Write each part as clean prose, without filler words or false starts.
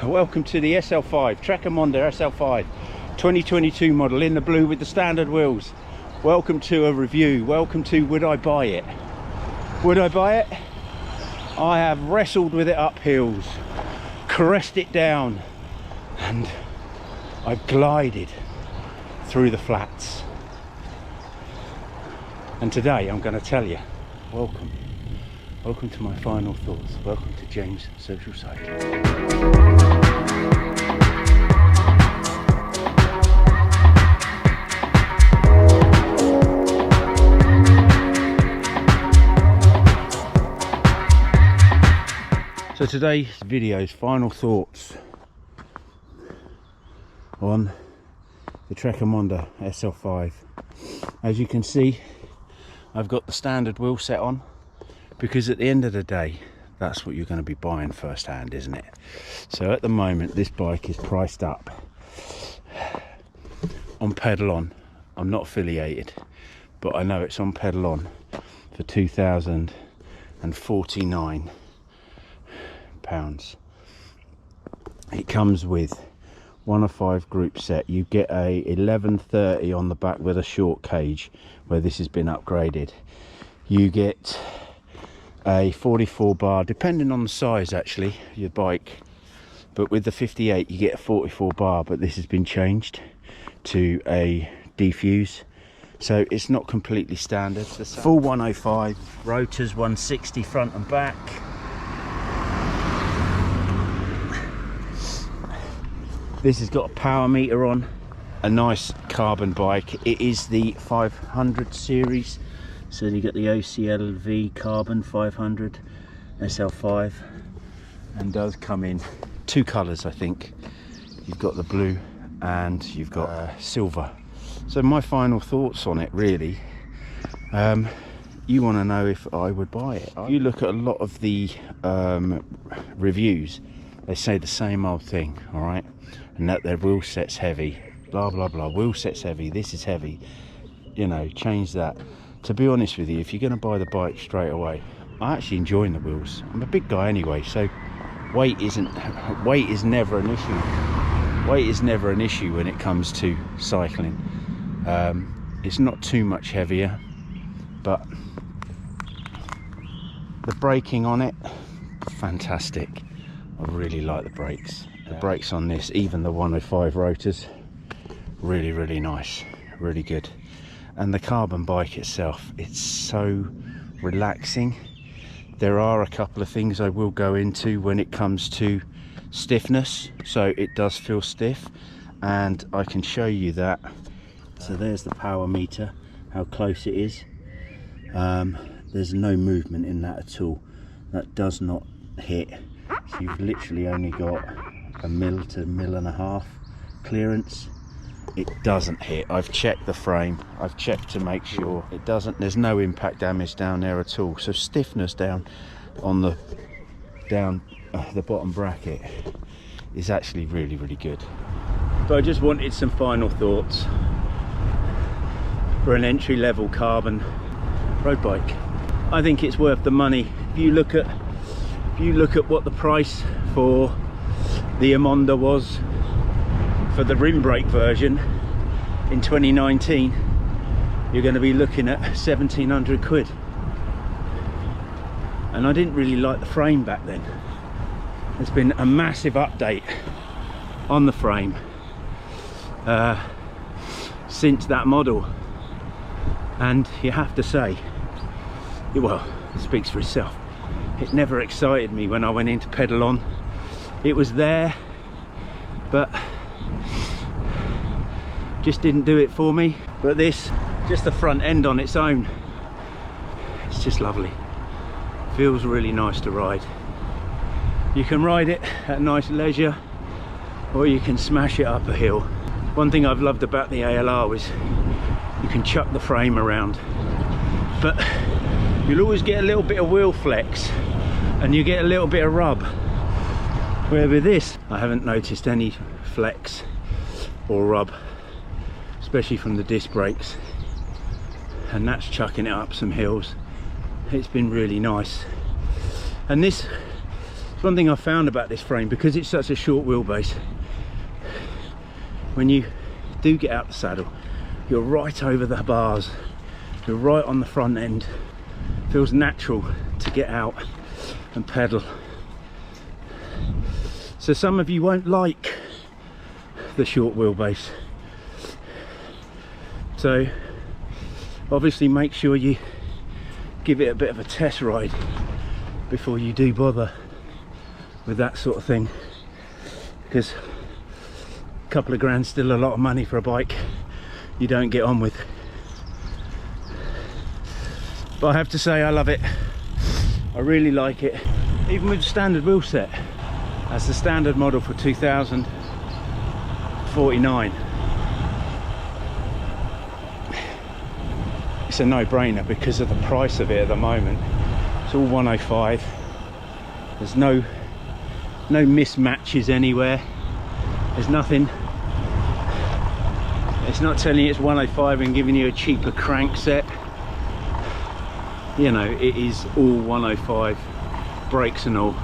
welcome to the SL5, Emonda SL5 2022 model in the blue with the standard wheels. Welcome to a review, welcome to would I buy it? Would I buy it? I have wrestled with it up hills, caressed it down, and I've glided through the flats. And today I'm going to tell you, welcome to my final thoughts. Welcome to James' social side. So today's video's final thoughts on the Emonda SL5. As you can see, I've got the standard wheel set on, because at the end of the day, that's what you're going to be buying first hand, isn't it? So at the moment, this bike is priced up on Pedal On. I'm not affiliated, but I know it's on Pedal On for £2,049. It comes with 1 of 5 group set. You get a 1130 on the back with a short cage where this has been upgraded. You get a 44 bar, depending on the size actually, your bike, but with the 58 you get a 44 bar, but this has been changed to a defuse, so it's not completely standard. The full 105 rotors, 160 front and back. This has got a power meter on, a nice carbon bike. It is the 500 series. So you get the OCLV carbon 500 SL5, and does come in 2 colours, I think. You've got the blue and you've got silver. So my final thoughts on it, really, you want to know if I would buy it. You look at a lot of the reviews, they say the same old thing, all right, and that their wheel set's heavy, blah blah blah, wheel set's heavy, this is heavy, you know, change that. To be honest with you, if you're going to buy the bike straight away, I actually enjoy the wheels. I'm a big guy anyway, so weight is never an issue. Weight is never an issue when it comes to cycling. It's not too much heavier, but the braking on it, fantastic. I really like the brakes. The brakes on this, even the 105 rotors, really nice, really good. And the carbon bike itself, it's so relaxing. There are a couple of things I will go into when it comes to stiffness, so it does feel stiff, and I can show you that. So there's the power meter, how close it is. There's no movement in that at all. That does not hit. So you've literally only got a mil to 1.5 mil clearance. It doesn't hit. I've checked the frame, I've checked to make sure it doesn't. There's no impact damage down there at all. So stiffness down on the bottom bracket is actually really good. But I just wanted some final thoughts for an entry-level carbon road bike. I think it's worth the money. If you look at what the price for the Emonda was for the rim brake version in 2019, you're going to be looking at 1,700 quid. And I didn't really like the frame back then. There's been a massive update on the frame since that model, and you have to say, well, it speaks for itself. It never excited me when I went into Pedal On. It was there, but just didn't do it for me. But this, just the front end on its own, it's just lovely. Feels really nice to ride. You can ride it at nice leisure, or you can smash it up a hill. One thing I've loved about the ALR was you can chuck the frame around, but you'll always get a little bit of wheel flex and you get a little bit of rub. Where with this, I haven't noticed any flex or rub, especially from the disc brakes, and that's chucking it up some hills. It's been really nice. And this One thing I found about this frame, because it's such a short wheelbase, when you do get out the saddle, you're right over the bars, you're right on the front end. It feels natural to get out and pedal. So some of you won't like the short wheelbase, so obviously make sure you give it a bit of a test ride before you do bother with that sort of thing, because a couple of grand's still a lot of money for a bike you don't get on with. But I have to say, I love it. I really like it, even with the standard wheel set. That's the standard model for 2049. It's a no-brainer because of the price of it at the moment. It's all 105. There's no mismatches anywhere. There's nothing. It's not telling you it's 105 and giving you a cheaper crank set. You know, it is all 105, brakes and all.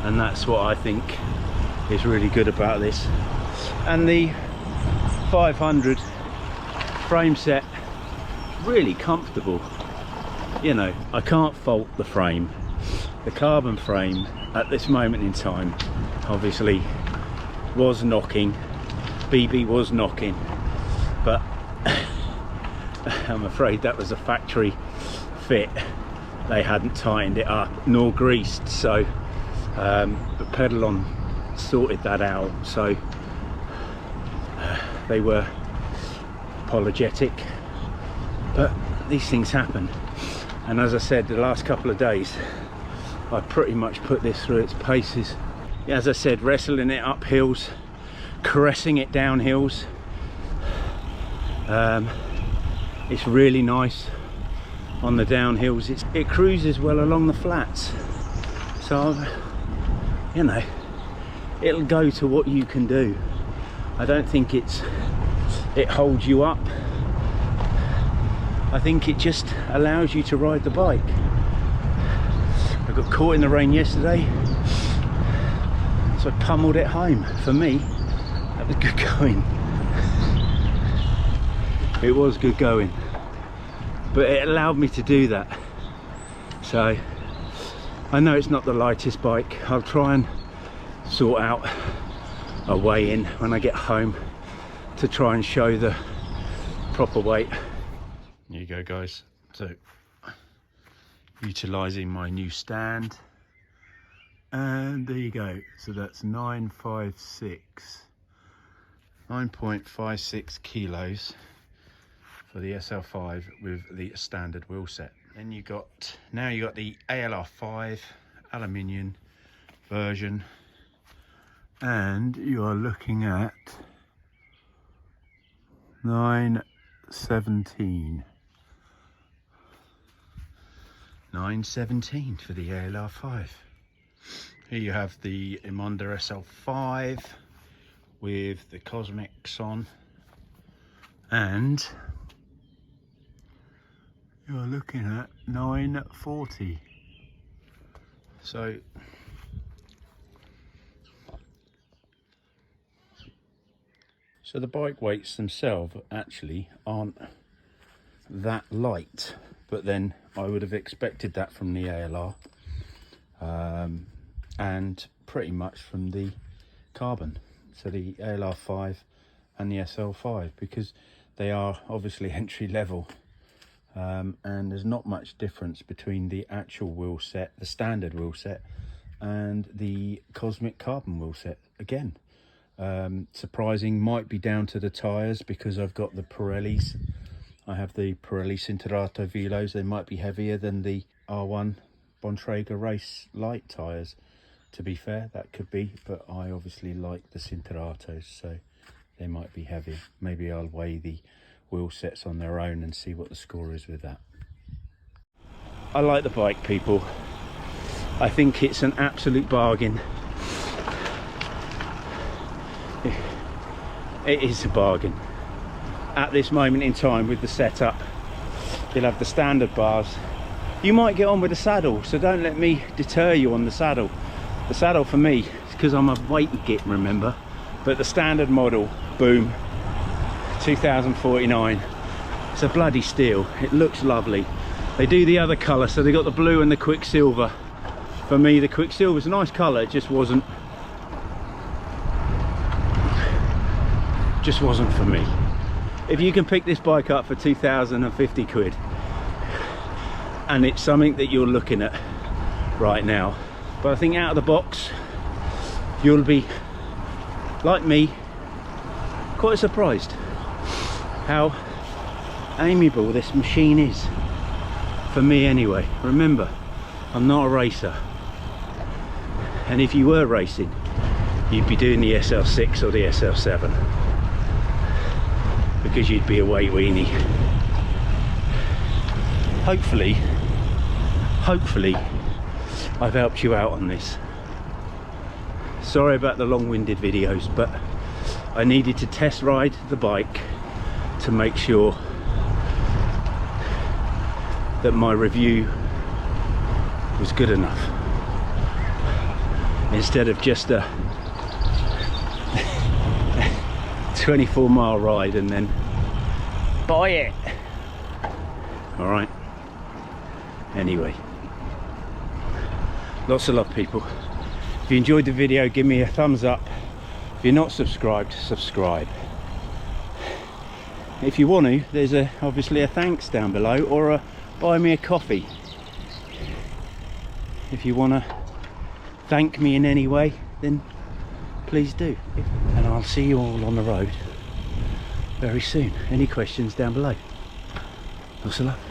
And that's what I think is really good about this. And the 500 frame set, really comfortable. You know, I can't fault the frame. The carbon frame at this moment in time obviously was knocking. BB was knocking, but I'm afraid that was a factory fit. They hadn't tightened it up nor greased, so the Pedalon sorted that out. So they were apologetic, but these things happen. And as I said, the last couple of days I pretty much put this through its paces. Yeah, as I said, wrestling it up hills, caressing it down hills. It's really nice on the downhills. It cruises well along the flats, so you know, it'll go to what you can do. I don't think it holds you up. I think it just allows you to ride the bike. I got caught in the rain yesterday, so I pummeled it home. For me, that was good going. It was good going, but it allowed me to do that. So I know it's not the lightest bike. I'll try and sort out a weigh in when I get home to try and show the proper weight. There you go, guys. So utilising my new stand, and there you go. So that's 9.56 kilos for the SL5 with the standard wheel set. Then you got the ALR5 aluminium version, and you are looking at 917 for the ALR5. Here you have the Emonda SL5 with the cosmics on, and you're looking at 940. So the bike weights themselves actually aren't that light, but then I would have expected that from the ALR and pretty much from the carbon, so the ALR5 and the SL5, because they are obviously entry level, and there's not much difference between the actual wheel set, the standard wheel set, and the cosmic carbon wheel set. Again, surprising, might be down to the tyres, because I've got the Pirellis. I have the Pirelli Cinturato Velos. They might be heavier than the R1 Bontrager Race Light tyres. To be fair, that could be, but I obviously like the Cinturatos, so they might be heavier. Maybe I'll weigh the wheel sets on their own and see what the score is with that. I like the bike, people. I think it's an absolute bargain. It is a bargain. At this moment in time with the setup, you'll have the standard bars. You might get on with the saddle, so don't let me deter you on the saddle. The saddle for me, it's because I'm a weighty git, remember, but the standard model, boom, 2049, it's a bloody steal. It looks lovely. They do the other colour, so they got the blue and the Quicksilver. For me, the Quicksilver's a nice colour, it just wasn't for me. If you can pick this bike up for 2,050 quid, and it's something that you're looking at right now, but I think out of the box you'll be, like me, quite surprised how amiable this machine is, for me anyway. Remember, I'm not a racer, and if you were racing, you'd be doing the SL6 or the SL7, because you'd be a weight weenie. Hopefully I've helped you out on this. Sorry about the long-winded videos, but I needed to test ride the bike to make sure that my review was good enough, instead of just a 24-mile ride and then buy it. All right, anyway, lots of love, people. If you enjoyed the video, give me a thumbs up. If you're not subscribed, subscribe. If you want to, there's obviously a thanks down below, or a buy me a coffee. If you want to thank me in any way, then please do. And I'll see you all on the road very soon. Any questions down below? Lots of love.